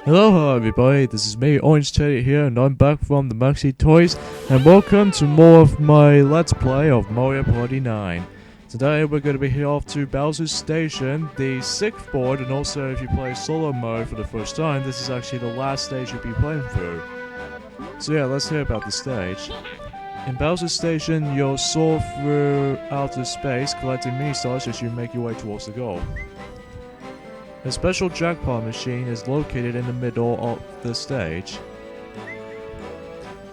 Hello everybody, this is me, Orange Teddy here, and I'm back from the Maxi Toys, and welcome to more of my Let's Play of Mario Party 9. Today we're going to be here off to Bowser's Station, the 6th board, and also if you play solo mode for the first time, this is actually the last stage you'll be playing through. So yeah, let's hear about the stage. In Bowser's Station, you'll soar through outer space, collecting mini-stars as you make your way towards the goal. A special jackpot machine is located in the middle of the stage.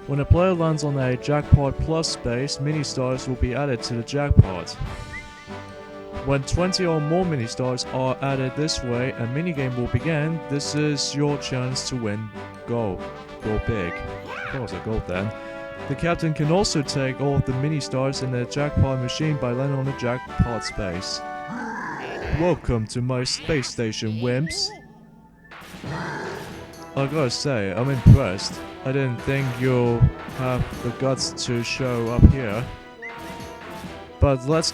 When a player lands on a jackpot plus space, mini-stars will be added to the jackpot. When 20 or more mini-stars are added this way, a minigame will begin. This is your chance to win gold. Go big. Of course I gold then. The captain can also take all of the mini-stars in the jackpot machine by landing on the jackpot space. Welcome to my space station, wimps. I gotta say, I'm impressed. I didn't think you'll have the guts to show up here. But let's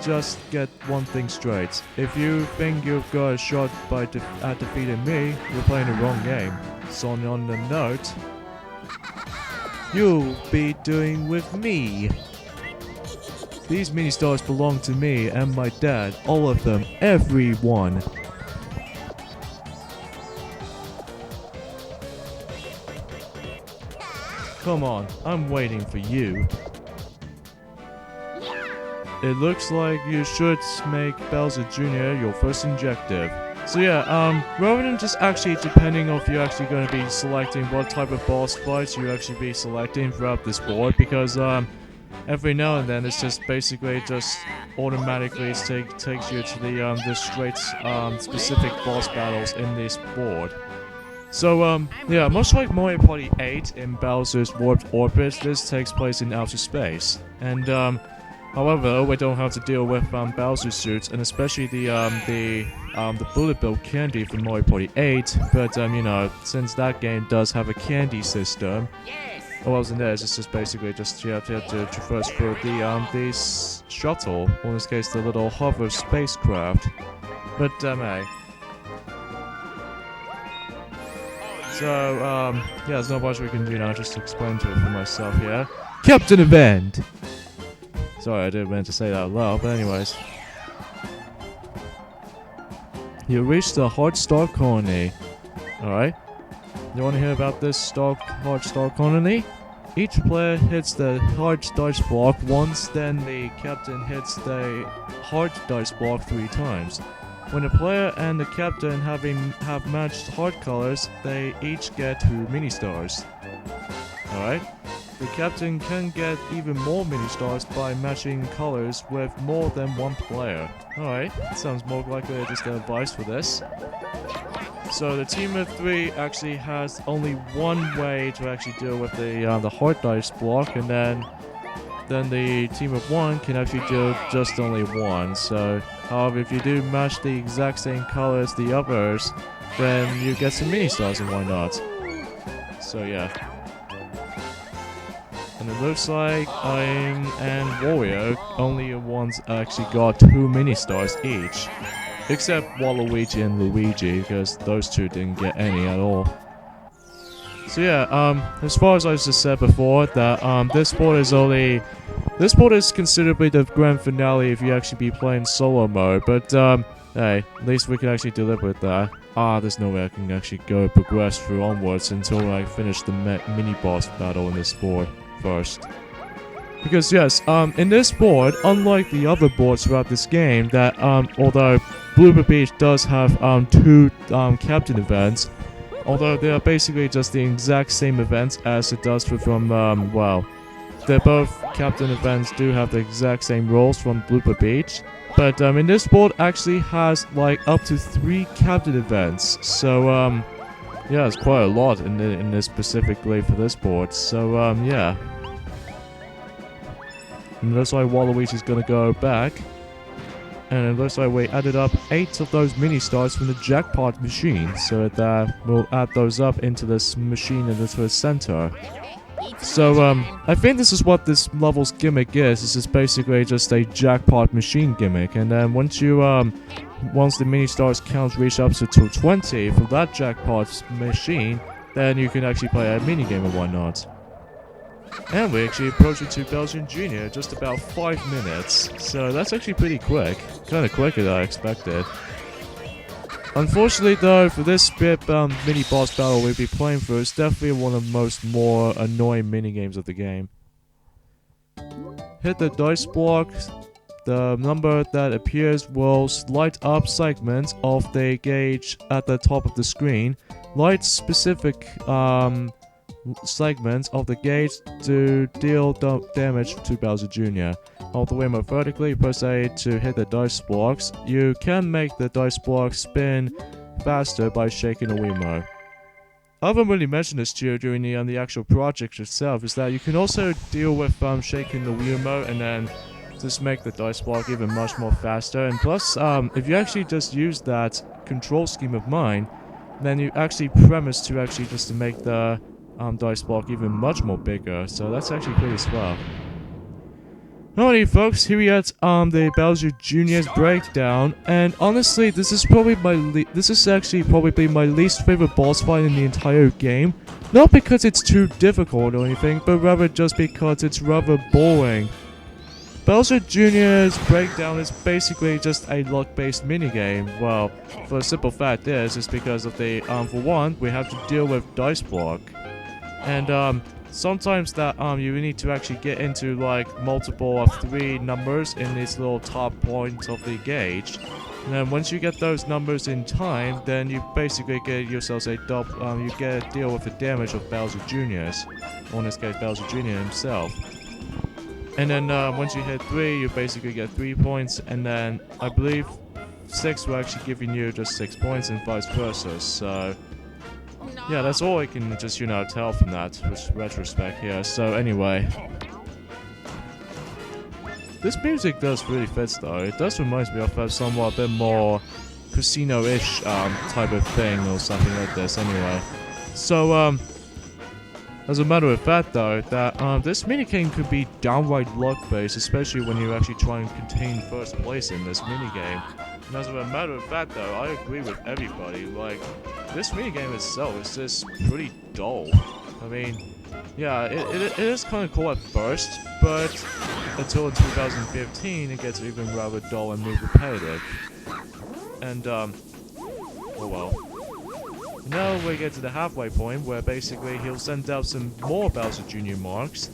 just get one thing straight. If you think you've got a shot at defeating me, you're playing the wrong game. So on the note, you'll be doing with me. These mini-stars belong to me and my dad, all of them, every one. Come on, I'm waiting for you. It looks like you should make Bowser Jr. your first objective. So yeah, rather than just actually depending on if you're actually going to be selecting what type of boss fights you actually be selecting throughout this board, because every now and then it's just basically just automatically takes you to the straight specific boss battles in this board. So yeah, much like Mario Party 8 in Bowser's Warped Orbit, this takes place in outer space. And however, we don't have to deal with Bowser suits, and especially the bullet bill candy from Mario Party 8. But you know, since that game does have a candy system. What else in there is just basically just you have to traverse through the shuttle, or in this case the little hover spacecraft. But hey. So yeah, there's not much we can do now. Just to explain to it for myself here. Captain Event. Sorry, I didn't mean to say that out loud, but anyways. You reached the Hard Star Colony. Alright. You want to hear about this Hard Star Colony? Each player hits the hard dice block once, then the captain hits the hard dice block 3 times. When the player and the captain have matched hard colors, they each get 2 mini-stars. Alright? The captain can get even more mini-stars by matching colors with more than one player. Alright, sounds more likely just an advice for this. So the team of 3 actually has only one way to actually deal with the hard dice block, and then the team of 1 can actually do just only one. So, however, if you do match the exact same color as the others, then you get some mini-stars, and why not? So yeah. And it looks like Aang and Wario only ones actually got 2 mini-stars each. Except Waluigi and Luigi, because those 2 didn't get any at all. So yeah, as far as I just said before, that this board is considerably the grand finale if you actually be playing solo mode, but hey, at least we can actually deliver with that. There's no way I can actually progress through onwards until I finish the mini-boss battle in this board first. Because yes, in this board, unlike the other boards throughout this game, that although Blooper Beach does have 2 captain events, although they are basically just the exact same events as it does from well, they're both captain events do have the exact same rules from Blooper Beach, but in this board actually has like up to 3 captain events. So yeah, it's quite a lot in this specifically for this board. So yeah. And it looks like Waluigi's gonna go back. And it looks like we added up 8 of those mini-stars from the jackpot machine. So that we'll add those up into this machine into the center. So, I think this is what this level's gimmick is. This is basically just a jackpot machine gimmick. And then once you once the mini stars count reach up to 20 for that jackpot machine, then you can actually play a minigame and whatnot. And we actually approached to Belgian Junior just about 5 minutes, so that's actually pretty quick. Kinda quicker than I expected. Unfortunately though, for this bit mini boss battle we'll be playing through, it's definitely one of the most more annoying minigames of the game. Hit the dice block. The number that appears will light up segments of the gauge at the top of the screen. Light specific segments of the gauge to deal damage to Bowser Jr. Hold the Wiimote vertically, press A to hit the dice blocks. You can make the dice blocks spin faster by shaking the Wiimote. I haven't really mentioned this to you during the actual project itself, is that you can also deal with shaking the Wiimote and then just make the dice block even much more faster. And plus, if you actually just use that control scheme of mine, then you actually premise to actually just to make the dice block even much more bigger. So that's actually pretty swell. Alrighty folks, here we at the Bowser Jr.'s breakdown, and honestly this is probably probably my least favorite boss fight in the entire game. Not because it's too difficult or anything, but rather just because it's rather boring. Bowser Jr.'s breakdown is basically just a luck-based minigame. Well, for the simple fact is, it's because of the, for one, we have to deal with dice block. And, sometimes that, you need to actually get into, like, multiple of 3 numbers in this little top point of the gauge. And then once you get those numbers in time, then you basically get yourselves a you get a deal with the damage of Bowser Jr.'s. Or in this case, Bowser Jr. himself. And then once you hit 3, you basically get 3 points, and then I believe 6 will actually giving you just 6 points and vice versa. So yeah, that's all I can just, you know, tell from that retrospect here. So anyway, this music does really fit though. It does remind me of a somewhat bit more casino-ish type of thing or something like this anyway. So as a matter of fact though, that this minigame could be downright luck-based, especially when you actually try and contain first place in this minigame. And as a matter of fact though, I agree with everybody, like, this minigame itself is just pretty dull. I mean, yeah, it is kind of cool at first, but until in 2015 it gets even rather dull and repetitive. And oh well. Now we get to the halfway point where basically he'll send out some more Bowser Jr. marks.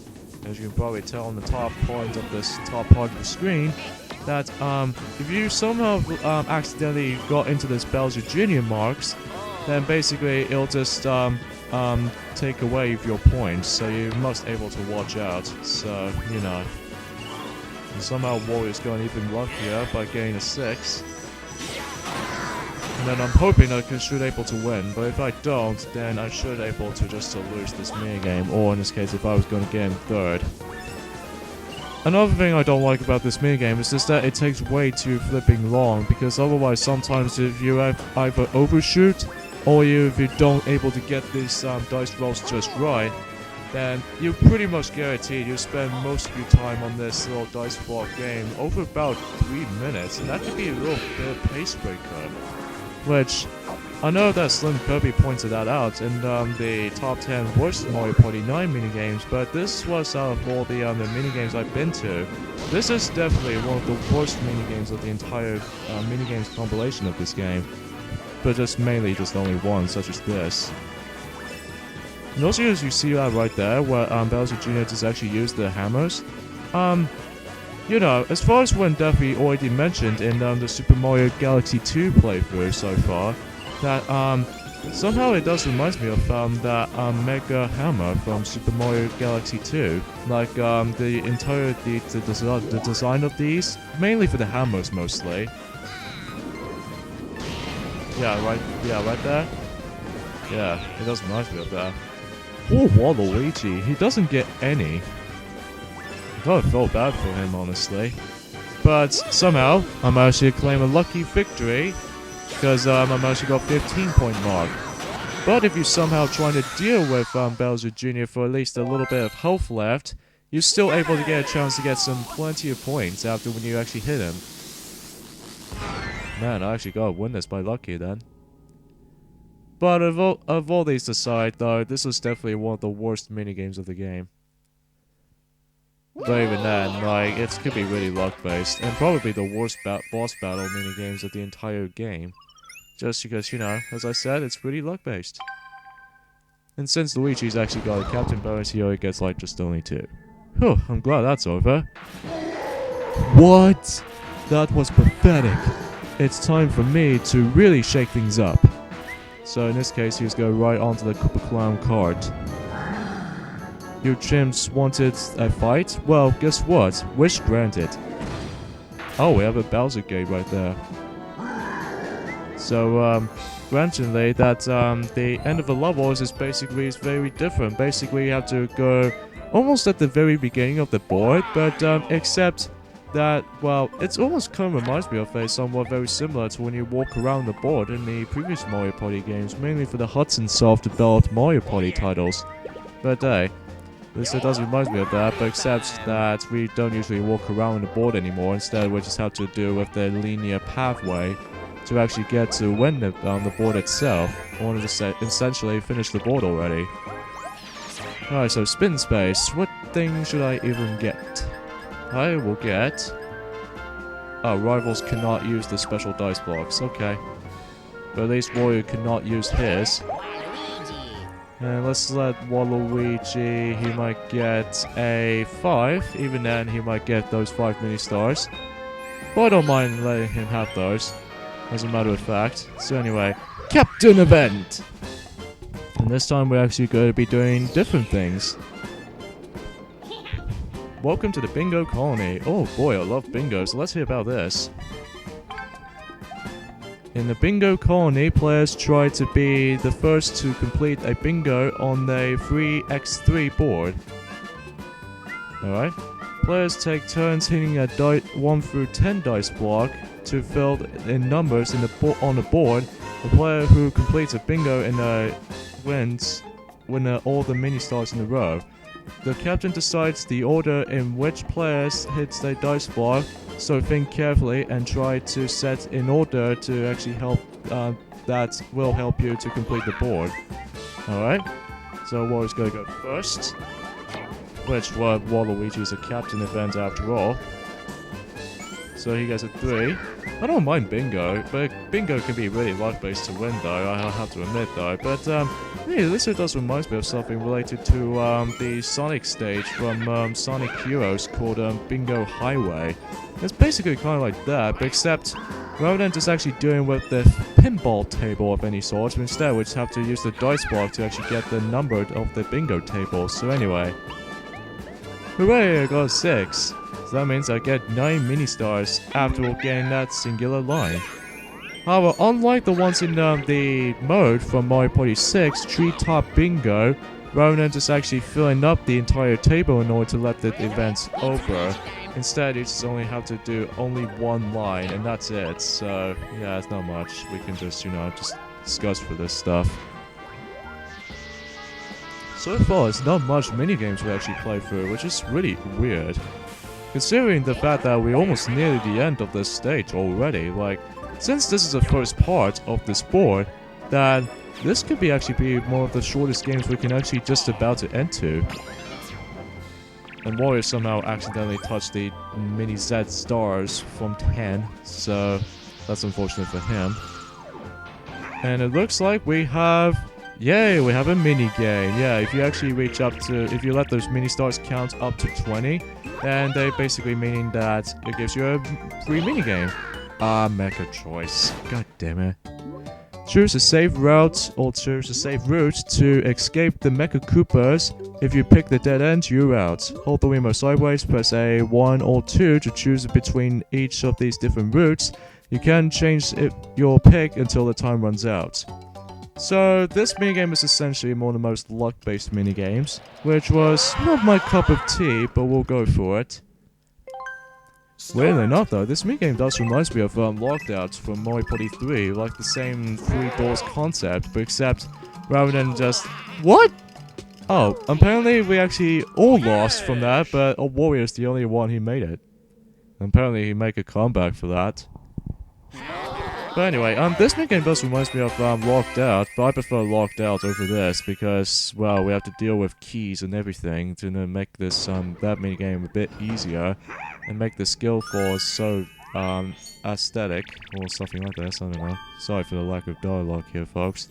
As you can probably tell on the top point of this top part of the screen, that if you somehow accidentally got into this Bowser Jr. marks, then basically it'll just take away your points, so you must able to watch out. So, you know. And somehow Warrior's going even luckier by getting a 6. And then I'm hoping I should able to win, but if I don't, then I should able to just to lose this minigame, or in this case if I was going to get in 3rd. Another thing I don't like about this minigame is just that it takes way too flipping long, because otherwise sometimes if you either overshoot, or if you don't able to get these dice rolls just right, then you're pretty much guaranteed you'll spend most of your time on this little dice block game over about 3 minutes, and that could be a little bit of pace breaker. Which, I know that Slim Kirby pointed that out in the top 10 worst Mario Party 9 minigames, but this was out of all the minigames I've been to, this is definitely one of the worst minigames of the entire minigames compilation of this game. But just mainly just only one, such as this. And also as you see that right there, where Bowser Jr. just actually used the hammers, you know, as far as when Duffy already mentioned in the Super Mario Galaxy 2 playthrough so far, that somehow it does remind me of that Mega Hammer from Super Mario Galaxy 2. Like the design of these, mainly for the hammers mostly. Yeah, right there. Yeah, it does remind me of that. Poor Waluigi, he doesn't get any. I kind of felt bad for him, honestly. But somehow, I managed to claim a lucky victory, because I managed to got 15-point mark. But if you're somehow trying to deal with Bowser Jr. for at least a little bit of health left, you're still able to get a chance to get plenty of points after when you actually hit him. Man, I actually got a win this by lucky then. But of all these aside, though, this was definitely one of the worst minigames of the game. But even then, like, it could be really luck-based, and probably the worst boss battle minigames of the entire game. Just because, you know, as I said, it's really luck-based. And since Luigi's actually got a captain bonus, he only gets, like, just only 2. Whew, I'm glad that's over. What? That was pathetic. It's time for me to really shake things up. So in this case, he's going right onto the Koopa Clown cart. Your chimps wanted a fight? Well, guess what? Wish granted. Oh, we have a Bowser gate right there. So, gradually, that the end of the levels is basically very different. Basically, you have to go almost at the very beginning of the board, but except that, well, it almost kind of reminds me of a somewhat very similar to when you walk around the board in the previous Mario Party games, mainly for the Hudson Soft developed Mario Party titles. But hey, this does remind me of that, but except that we don't usually walk around the board anymore. Instead, we just have to do with the linear pathway to actually get to win the board itself. I wanted to essentially finish the board already. Alright, so spin space. What thing should I even get? I will get... Oh, rivals cannot use the special dice blocks. Okay. But at least Warrior cannot use his. And let's let Waluigi, he might get a 5. Even then, he might get those 5 mini stars. But I don't mind letting him have those, as a matter of fact. So anyway, Captain Event! And this time we're actually going to be doing different things. Welcome to the Bingo Colony. Oh boy, I love bingo, so let's hear about this. In the Bingo Colony, players try to be the first to complete a bingo on a 3x3 board. Alright. Players take turns hitting a 1 through 10 dice block to fill in numbers on the board. The player who completes a bingo wins all the mini stars in a row. The captain decides the order in which players hits their dice block, so think carefully and try to set in order to actually help. That will help you to complete the board. Alright, so Wario's gonna go first, which Waluigi is a captain event after all. So he gets a 3. I don't mind bingo, but bingo can be really luck-based to win though, I have to admit though. But yeah, this does remind me of something related to the Sonic stage from Sonic Heroes called Bingo Highway. It's basically kind of like that, but except rather than just actually doing with the pinball table of any sort, instead we just have to use the dice block to actually get the number of the bingo table. So anyway, hooray, I got 6. So that means I get 9 mini stars after getting that singular line. However, unlike the ones in the mode from Mario Party 6, Treetop Bingo, rather than just actually filling up the entire table in order to let the events over, instead you just only have to do only 1 line, and that's it. So yeah, it's not much. We can just, you know, just discuss for this stuff. So far, it's not much minigames we actually play through, which is really weird. Considering the fact that we're almost near the end of this stage already, like, since this is the first part of this board, then this could actually be one of the shortest games we can actually just about to enter. And Wario somehow accidentally touched the mini Z stars from 10, so that's unfortunate for him. And it looks like we have... Yay, we have a mini game. Yeah, if you actually reach up to... If you let those mini stars count up to 20, then they basically meaning that it gives you a free mini game. Mecha choice. God damn it. Choose a safe route or choose a safe route to escape the Mecha Koopas. If you pick the dead end, you're out. Hold the remote sideways, press A 1 or 2 to choose between each of these different routes. You can change your pick until the time runs out. So this minigame is essentially one of the most luck-based minigames, which was not my cup of tea, but we'll go for it. Weirdly enough though, this minigame does remind me of Lockouts from Mario Party 3, like the same 3 doors concept, but except rather than just... What? Oh, apparently we actually all lost from that, but Wario's the only one who made it. And apparently he made a comeback for that. But anyway, this minigame does reminds me of Locked Out, but I prefer Locked Out over this because, well, we have to deal with keys and everything to make this that minigame a bit easier and make the skill falls so aesthetic or something like this. I don't know. Sorry for the lack of dialogue here, folks.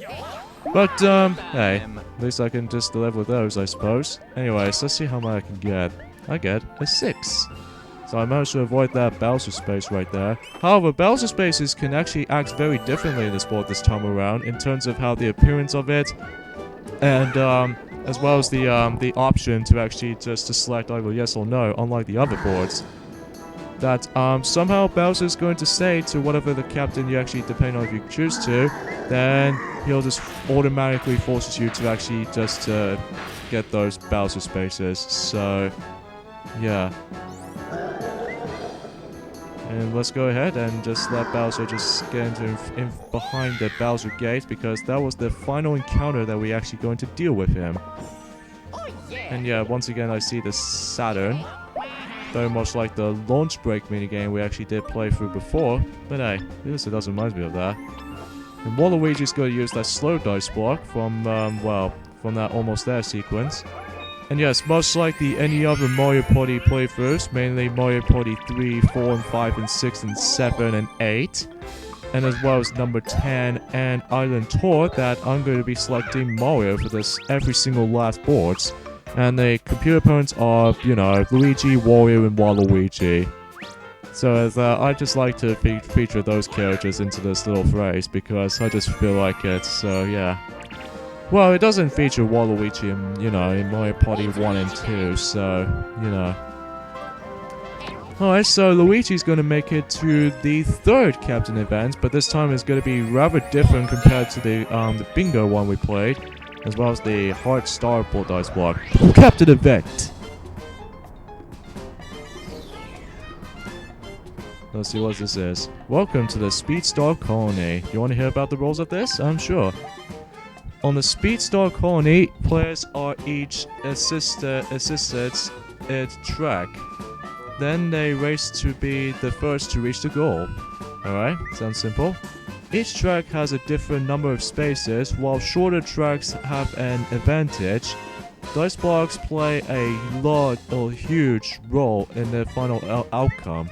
But hey, at least I can just deliver those, I suppose. Anyways, let's see how much I can get. I get a 6. So I managed to avoid that Bowser space right there. However, Bowser spaces can actually act very differently in this board this time around in terms of how the appearance of it, and as well as the option to actually just to select either yes or no, unlike the other boards. That somehow Bowser's going to say to whatever the captain you actually, depending on if you choose to, then he'll just automatically forces you to actually just get those Bowser spaces. So yeah. And let's go ahead and just let Bowser just get in behind the Bowser gate, because that was the final encounter that we actually going to deal with him. And yeah, once again I see the Saturn. Very much like the launch break minigame we actually did play through before. But hey, this does remind me of that. And Waluigi's going to use that slow dice block from, well, from that Almost There sequence. And yes, much like any other Mario Party playthroughs, mainly Mario Party 3, 4, and 5, and 6, and 7, and 8, and as well as number 10 and Island Tour, that I'm going to be selecting Mario for this every single last boards. And the computer opponents are, you know, Luigi, Wario, and Waluigi. So I just like to feature those characters into this little phrase because I just feel like it, so yeah. Well, it doesn't feature Waluigi in, you know, in Mario Party 1 and 2, so, you know. Alright, so Luigi's going to make it to the third Captain event, but this time it's going to be rather different compared to the bingo one we played, as well as the Hard Star Ball Dice block. Captain event! Let's see what this is. Welcome to the Speed Star Colony. You want to hear about the rules of this? I'm sure. On the Speed Star Colony, players are each assisted its track. Then they race to be the first to reach the goal. Alright, sounds simple. Each track has a different number of spaces, while shorter tracks have an advantage. Dice blocks play a huge role in the final outcome.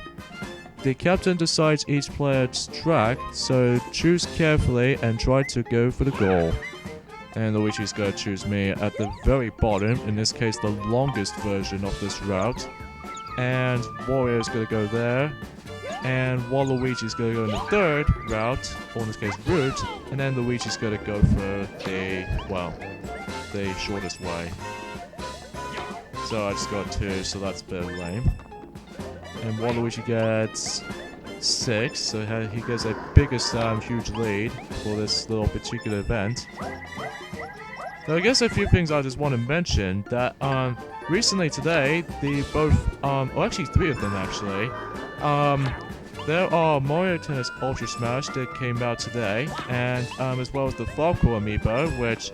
The captain decides each player's track, so choose carefully and try to go for the goal. And Luigi's gonna choose me at the very bottom, in this case the longest version of this route. And Wario's gonna go there. And Waluigi's gonna go in the third route, or in this case route. And then Luigi's gonna go for the, well, the shortest way. So I just got 2, so that's a bit lame. And Waluigi gets 6, so he gets a biggest huge lead for this little particular event. Now I guess a few things I just want to mention, that recently today, or actually 3 of them actually, there are Mario Tennis Ultra Smash that came out today, and as well as the Falco amiibo, which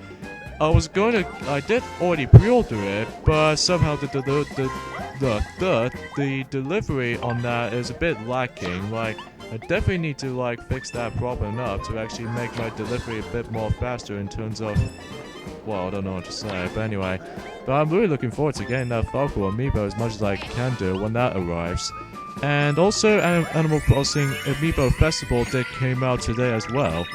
I did already pre-order it, but somehow the delivery on that is a bit lacking. Like, I definitely need to like fix that problem up to actually make my delivery a bit more faster in terms of, well, I don't know what to say, but anyway. But I'm really looking forward to getting that Falco amiibo as much as I can do when that arrives. And also Animal Crossing Amiibo Festival that came out today as well.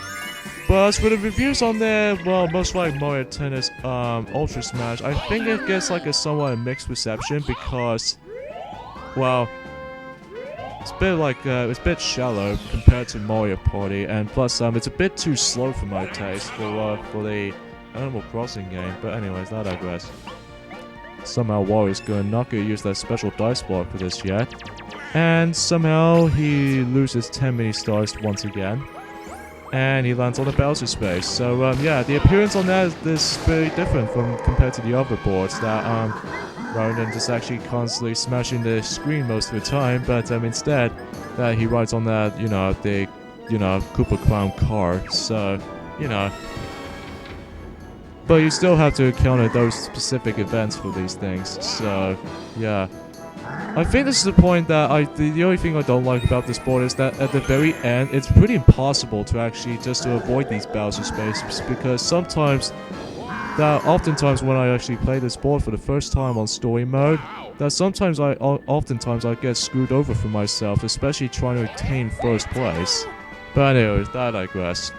But as for the reviews on there, well, most like Mario Tennis Ultra Smash, I think it gets like a somewhat mixed reception because, well, it's a bit like, it's a bit shallow compared to Mario Party, and plus it's a bit too slow for my taste for the Animal Crossing game. But anyways, I digress. Somehow Wario's not going to use that special dice block for this yet. And somehow he loses 10 mini stars once again. And he lands on the Bowser space. So yeah, the appearance on that is very different compared to the other boards that rather than just actually constantly smashing the screen most of the time, but instead that he rides on that, you know, the Koopa Clown car. So, you know, but you still have to encounter those specific events for these things. So yeah. I think this is the point that the only thing I don't like about this board is that at the very end, it's pretty impossible to actually just to avoid these Bowser spaces, because oftentimes when I actually play this board for the first time on story mode, that oftentimes I get screwed over for myself, especially trying to attain first place. But anyways, that I digress.